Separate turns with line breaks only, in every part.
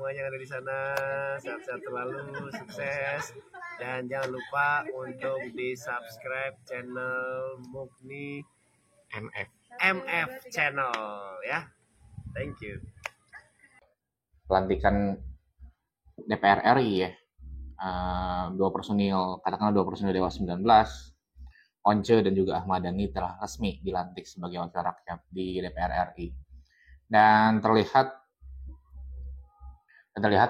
semuanya yang ada di sana. Sehat-sehat selalu, sukses. Dan jangan lupa untuk di-subscribe channel Mukni MF Channel ya. Thank you.
Pelantikan DPR RI ya. Dua personil Dewas 19, Once dan juga Ahmad Dhani telah resmi dilantik sebagai wakil rakyat di DPR RI. Dan terlihat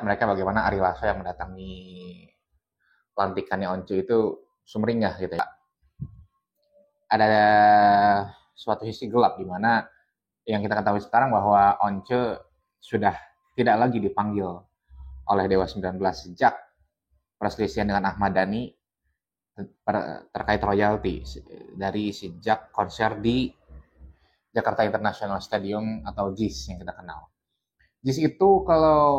mereka bagaimana Ari Lasso yang mendatangi pelantikannya Once itu sumringah gitu ya. Ada suatu sisi gelap di mana yang kita ketahui sekarang bahwa Once sudah tidak lagi dipanggil oleh Dewas 19 sejak perselisihan dengan Ahmad Dhani terkait royalti dari sejak konser di Jakarta International Stadium atau JIS yang kita kenal. JIS itu kalau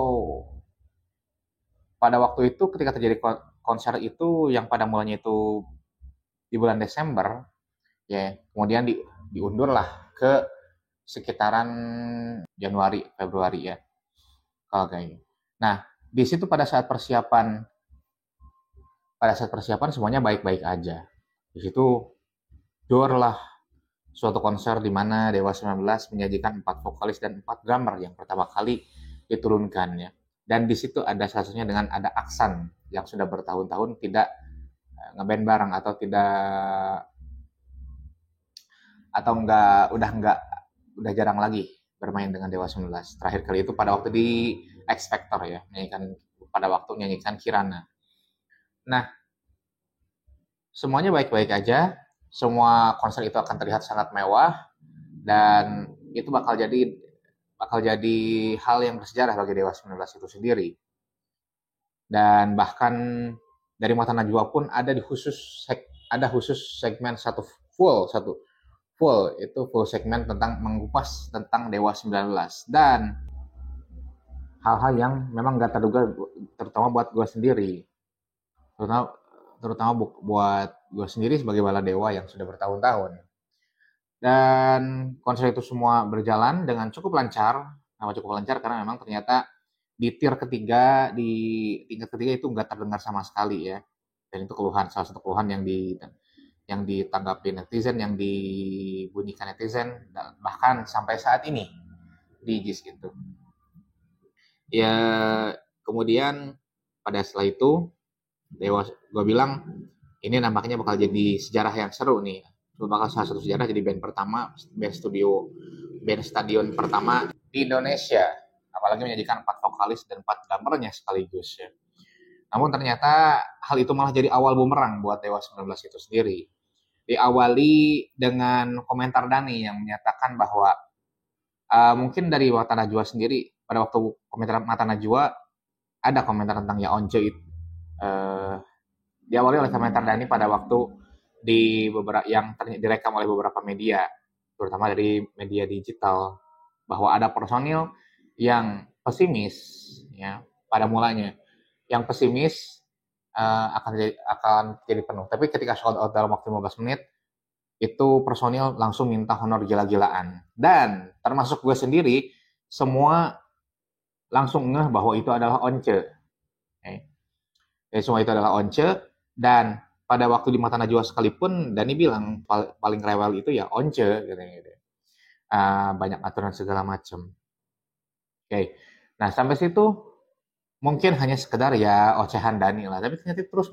pada waktu itu ketika terjadi konser itu yang pada mulanya itu di bulan Desember ya, kemudian diundurlah ke sekitaran Januari Februari ya kalau kayaknya. Nah di situ pada saat persiapan semuanya baik-baik aja. Di situ lah suatu konser di mana Dewas 19 menyajikan 4 vokalis dan 4 drummer yang pertama kali diturunkan ya. Dan di situ ada salah satunya dengan ada Aksan yang sudah bertahun-tahun tidak ngeband bareng atau udah jarang lagi bermain dengan Dewas 19. Terakhir kali itu pada waktu di X Factor ya, menyanyikan Kirana. Nah, semuanya baik-baik aja. Semua konser itu akan terlihat sangat mewah dan itu bakal jadi hal yang bersejarah bagi Dewas 19 itu sendiri. Dan bahkan dari Mata Najwa pun ada khusus segmen full segmen tentang mengupas tentang Dewas 19 dan hal-hal yang memang gak terduga terutama buat gue sendiri. Terutama buat gue sendiri sebagai bala dewa yang sudah bertahun-tahun. Dan konser itu semua berjalan dengan cukup lancar. Kenapa cukup lancar? Karena memang ternyata di tingkat ketiga itu nggak terdengar sama sekali ya. Dan itu salah satu keluhan yang ditanggapi netizen, yang dibunyikan netizen, bahkan sampai saat ini di JIS gitu. Ya kemudian pada setelah itu Dewas, gue bilang ini nampaknya bakal jadi sejarah yang seru nih. Bakal salah satu sejarah jadi band stadion pertama di Indonesia. Apalagi menyajikan 4 vokalis dan 4 drummernya sekaligus ya. Namun ternyata hal itu malah jadi awal bumerang buat Dewas 19 itu sendiri. Diawali dengan komentar Dhani yang menyatakan bahwa mungkin dari Mata Najwa sendiri, pada waktu komentar Mata Najwa ada komentar tentang ya Once itu. Diawali oleh komentar Dhani pada waktu yang direkam oleh beberapa media, terutama dari media digital, bahwa ada personil yang pesimis ya pada mulanya, yang pesimis akan jadi penuh. Tapi ketika sold out dalam waktu 15 menit, itu personil langsung minta honor gila-gilaan. Dan termasuk gue sendiri, semua langsung ngeh bahwa itu adalah Once. Semua itu adalah Once, dan pada waktu di Mata Najwa sekalipun Dhani bilang paling rewel itu ya Once gitu. Banyak aturan segala macam. Oke. Nah, sampai situ mungkin hanya sekedar ya ocehan Dhani lah, tapi ternyata terus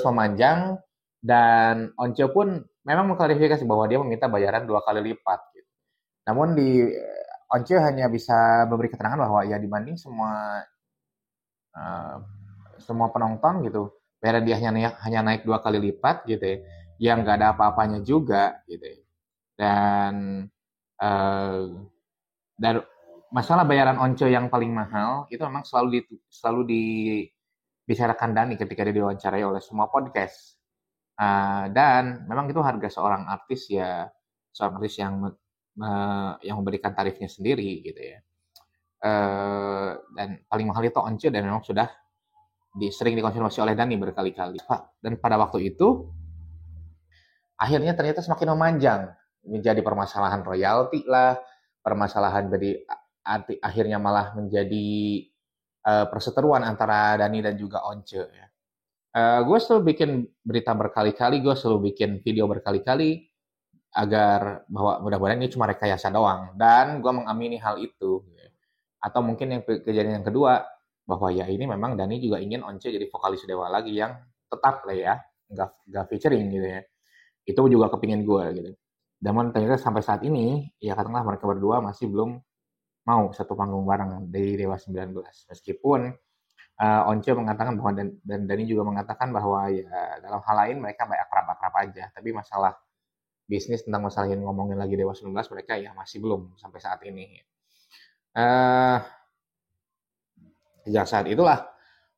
memanjang dan Once pun memang mengklarifikasi bahwa dia meminta bayaran 2 kali lipat gitu. Namun di Once hanya bisa memberi keterangan bahwa ya dibanding semua penonton gitu, bayaran dia hanya naik 2 kali lipat gitu ya, yang nggak ada apa-apanya juga gitu ya. Dan masalah bayaran Once yang paling mahal itu memang selalu dibicarakan Dhani ketika dia diwawancarai oleh semua podcast. Dan memang itu harga seorang artis yang memberikan tarifnya sendiri gitu ya. Dan paling mahal itu Once, dan memang sudah sering dikonfirmasi oleh Dhani berkali-kali. Dan pada waktu itu akhirnya ternyata semakin memanjang menjadi permasalahan royalti lah, permasalahan dari akhirnya malah menjadi perseteruan antara Dani dan juga Once ya. Gue selalu bikin berita berkali-kali, gue selalu bikin video berkali-kali agar bahwa mudah-mudahan ini cuma rekayasa doang, dan gue mengamini hal itu. Atau mungkin yang kejadian yang kedua, bahwa ya ini memang Dani juga ingin Once jadi vokalis Dewa lagi yang tetap lah ya, nggak featuring gitu ya. Itu juga kepingin gue gitu. Namun ternyata sampai saat ini, ya katakanlah mereka berdua masih belum mau satu panggung bareng dari Dewa 19. Meskipun Once mengatakan bahwa dan Dani juga mengatakan bahwa ya dalam hal lain mereka baik akrab-akrab aja, tapi masalah bisnis tentang masalah yang ngomongin lagi Dewa 19 mereka ya masih belum sampai saat ini. Sejak saat itulah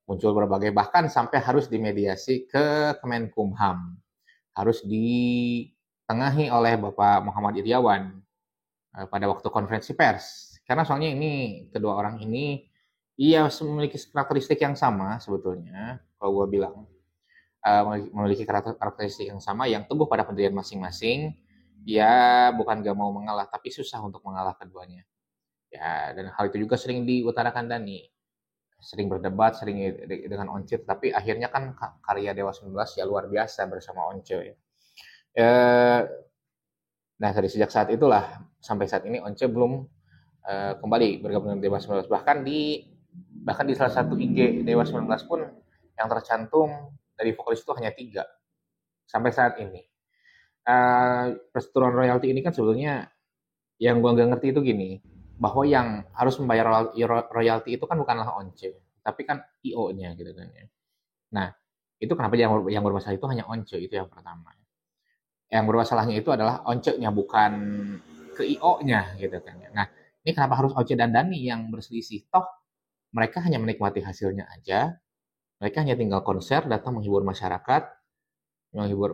muncul berbagai, bahkan sampai harus dimediasi ke Kemenkumham, harus ditengahi oleh Bapak Muhammad Iriawan pada waktu konferensi pers, karena soalnya ini kedua orang ini iya memiliki karakteristik yang sama sebetulnya. Kalau gue bilang memiliki karakteristik yang sama, yang teguh pada pendirian masing-masing. Ya bukan gak mau mengalah, tapi susah untuk mengalah keduanya. Ya, dan hal itu juga sering diutarakan Dani. Sering berdebat, sering dengan Once, tapi akhirnya kan karya Dewa 19 ya luar biasa bersama Once ya. Nah, dari sejak saat itulah sampai saat ini Once belum kembali bergabung dengan Dewa 19. Bahkan di salah satu IG Dewa 19 pun yang tercantum dari vokalis itu hanya 3 sampai saat ini. Perseturuan royalti ini kan sebetulnya yang gue nggak ngerti itu gini, bahwa yang harus membayar royalti itu kan bukanlah Once, tapi kan IO-nya gitu kan ya. Nah, itu kenapa yang bermasalah itu hanya Once, itu yang pertama. Yang bermasalahnya itu adalah Once-nya, bukan ke IO-nya gitu kan ya. Nah, ini kenapa harus Once dan Dani yang berselisih? Toh mereka hanya menikmati hasilnya aja, mereka hanya tinggal konser, datang menghibur masyarakat,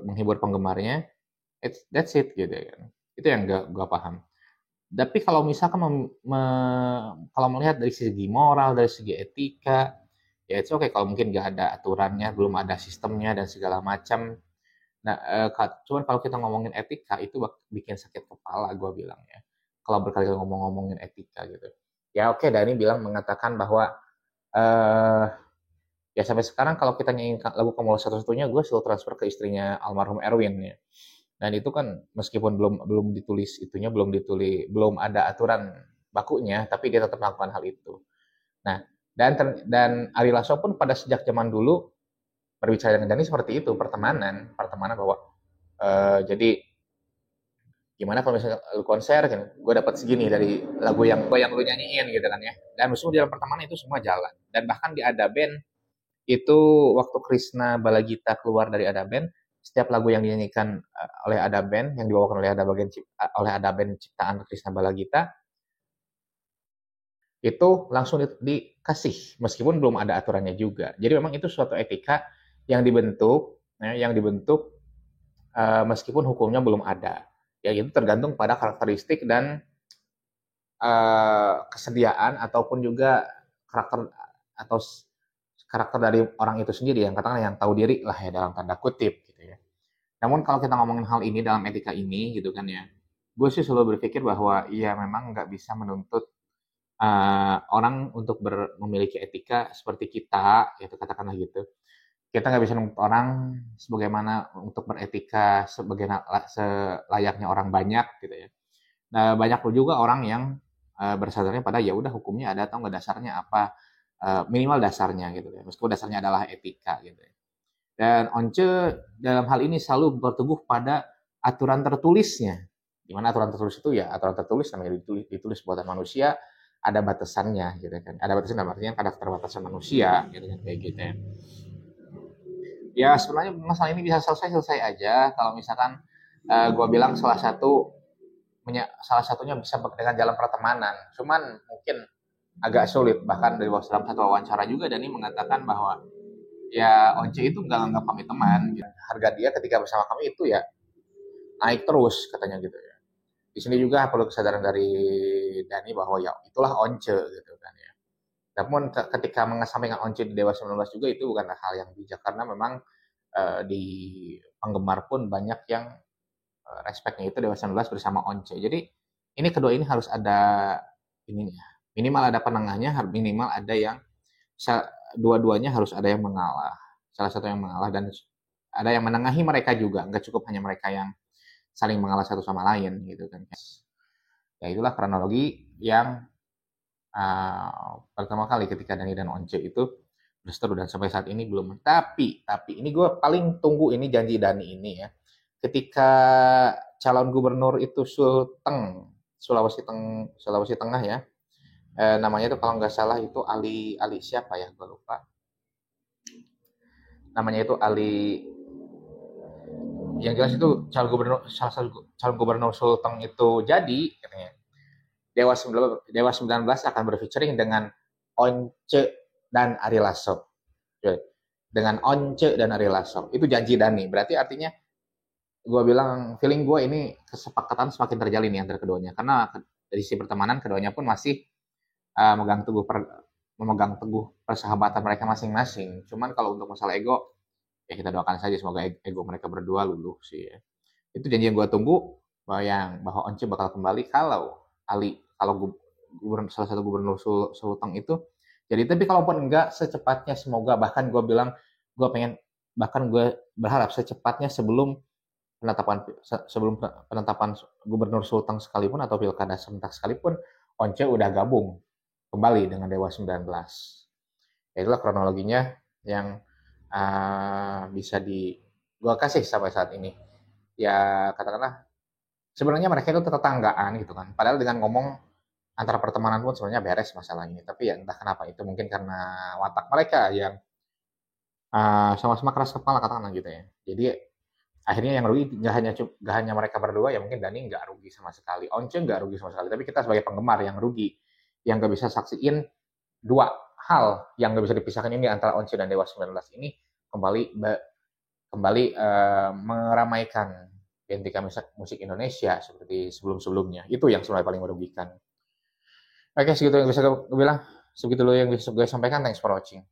menghibur penggemarnya, that's it gitu kan. Itu yang gak paham. Tapi kalau misalkan kalau melihat dari segi moral, dari segi etika, ya itu oke. Kalau mungkin nggak ada aturannya, belum ada sistemnya dan segala macam. Nah, cuman kalau kita ngomongin etika itu bikin sakit kepala, gue bilang ya. Kalau berkali-kali ngomongin etika gitu. Ya oke, Dani mengatakan bahwa ya sampai sekarang kalau kita nyanyiin lagu Kamu Satu-Satunya, gue selalu transfer ke istrinya almarhum Erwin ya. Dan itu kan meskipun belum ditulis itunya, belum ada aturan bakunya, tapi dia tetap melakukan hal itu. Nah, dan Ari Lasso pun pada sejak zaman dulu berbicara dengan Dani seperti itu, pertemanan bahwa jadi gimana kalau misalnya lu konser kan, gue dapat segini dari lagu yang lu nyanyiin gitu kan ya. Dan musuh dalam pertemanan itu semua jalan. Dan bahkan di Ada Band itu waktu Krisna Balagita keluar dari Ada Band, setiap lagu yang dinyanyikan oleh Ada Band, yang dibawakan oleh Ada Band ciptaan Krisna Balagita, itu langsung dikasih meskipun belum ada aturannya juga. Jadi memang itu suatu etika yang dibentuk meskipun hukumnya belum ada. Ya itu tergantung pada karakteristik dan kesediaan ataupun juga karakter dari orang itu sendiri, yang katakanlah yang tahu diri lah ya dalam tanda kutip gitu ya. Namun kalau kita ngomongin hal ini dalam etika ini gitu kan ya, gue sih selalu berpikir bahwa ya memang nggak bisa menuntut orang untuk memiliki etika seperti kita, gitu katakanlah gitu. Kita nggak bisa menuntut orang sebagaimana untuk beretika selayaknya orang banyak gitu ya. Nah, banyak juga orang yang bersadarnya pada ya udah hukumnya ada atau nggak, dasarnya apa, minimal dasarnya gitu ya. Meskipun dasarnya adalah etika gitu ya. Dan Once dalam hal ini selalu berteguh pada aturan tertulisnya. Di mana aturan tertulis itu ya aturan tertulis, namanya ditulis buatan manusia, ada batasannya gitu kan. Ada batasan, artinya ada keterbatasan manusia gitu kan, kayak gitu ya. Ya sebenarnya masalah ini bisa selesai aja kalau misalkan gue bilang salah satunya bisa dengan jalan pertemanan. Cuman mungkin agak sulit, bahkan dalam satu wawancara juga Dani mengatakan bahwa ya Once itu nggak anggap kami teman. Harga dia ketika bersama kami itu ya naik terus katanya gitu ya. Di sini juga perlu kesadaran dari Dani bahwa ya itulah Once gitu kan ya. Namun ketika mengesampingkan Once di Dewa 19 juga itu bukan hal yang bijak, karena memang di penggemar pun banyak yang respectnya itu Dewa 19 bersama Once. Jadi ini kedua ini harus ada ininya, Minimal ada penengahnya, minimal ada yang dua-duanya harus ada yang mengalah. Salah satu yang mengalah dan ada yang menengahi mereka juga. Nggak cukup hanya mereka yang saling mengalah satu sama lain gitu kan. Ya itulah kronologi yang pertama kali ketika Dani dan Once itu berseteru dan sampai saat ini belum. Tapi ini gue paling tunggu ini janji Dani ini ya. Ketika calon gubernur itu Sulawesi Tengah ya. Namanya itu kalau nggak salah itu Ali siapa ya, gue lupa. Namanya itu Ali, yang jelas itu salah satu calon gubernur Sulteng itu jadi katanya. Dewa 19 akan berfeaturing dengan Once dan Ari Lasso. Dengan Once dan Ari Lasso. Itu janji Dani. Berarti artinya gue bilang feeling gue ini kesepakatan semakin terjalin ya antara keduanya. Karena dari sisi pertemanan keduanya pun masih memegang teguh persahabatan mereka masing-masing. Cuman kalau untuk masalah ego, ya kita doakan saja semoga ego mereka berdua luluh sih ya. Itu janji yang gue tunggu bahwa Once bakal kembali kalau salah satu gubernur Sulteng itu jadi. Tapi kalaupun enggak, secepatnya semoga, bahkan gue berharap secepatnya sebelum penetapan gubernur Sulteng sekalipun atau pilkada serentak sekalipun, Once udah gabung kembali dengan Dewa 19. Ya itulah kronologinya yang bisa gue kasih sampai saat ini. Ya katakanlah sebenarnya mereka itu tetanggaan gitu kan. Padahal dengan ngomong antara pertemanan pun sebenarnya beres masalah ini. Tapi ya entah kenapa itu mungkin karena watak mereka yang sama-sama keras kepala katakanlah gitu ya. Jadi akhirnya yang rugi nggak hanya mereka berdua ya, mungkin Dani nggak rugi sama sekali, Once nggak rugi sama sekali, tapi kita sebagai penggemar yang rugi, yang nggak bisa saksiin dua hal yang nggak bisa dipisahkan ini antara Once dan Dewa 19 ini kembali meramaikan gentika musik Indonesia seperti sebelum-sebelumnya. Itu yang sebenarnya paling merugikan. Oke, segitu yang bisa gue bilang. Segitu dulu yang bisa gue sampaikan. Thanks for watching.